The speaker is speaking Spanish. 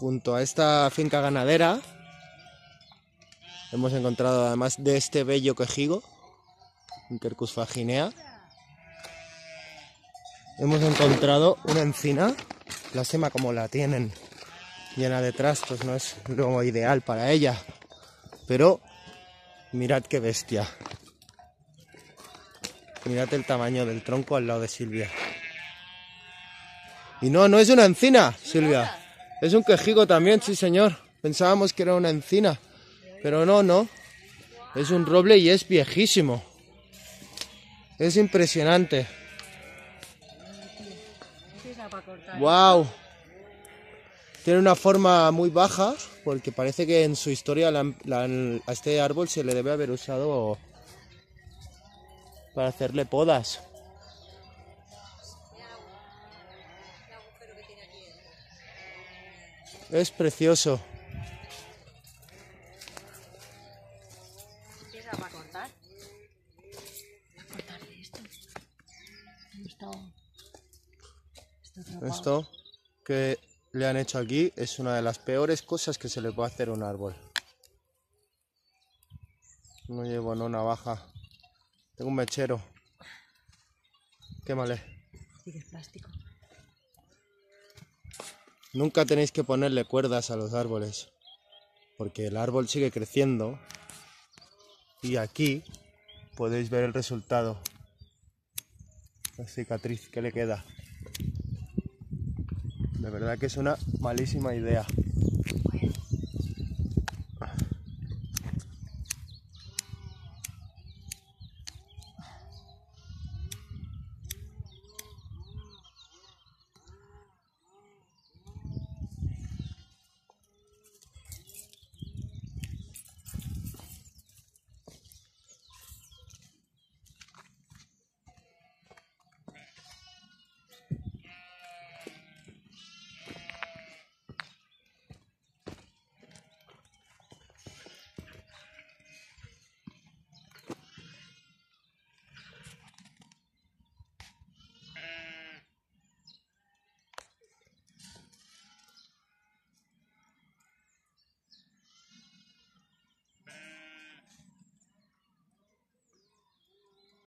junto a esta finca ganadera hemos encontrado, además de este bello quejigo, un Quercus faginea, hemos encontrado una encina. La sema, como la tienen llena de trastos, no es lo ideal para ella, pero mirad qué bestia. Mirad el tamaño del tronco al lado de Silvia. Y no es una encina, Silvia. Es un quejigo también, sí señor. Pensábamos que era una encina, pero no. Es un roble y es viejísimo. Es impresionante. ¡Wow! Tiene una forma muy baja, porque parece que en su historia a este árbol se le debe haber usado para hacerle podas. Es precioso. ¿Empieza para cortar? ¿Cortarle esto? Esto que le han hecho aquí es una de las peores cosas que se le puede hacer a un árbol. No llevo navaja. Tengo un mechero. Quémale. Sí que es plástico. Nunca tenéis que ponerle cuerdas a los árboles, porque el árbol sigue creciendo y aquí podéis ver el resultado. La cicatriz que le queda. De verdad que es una malísima idea.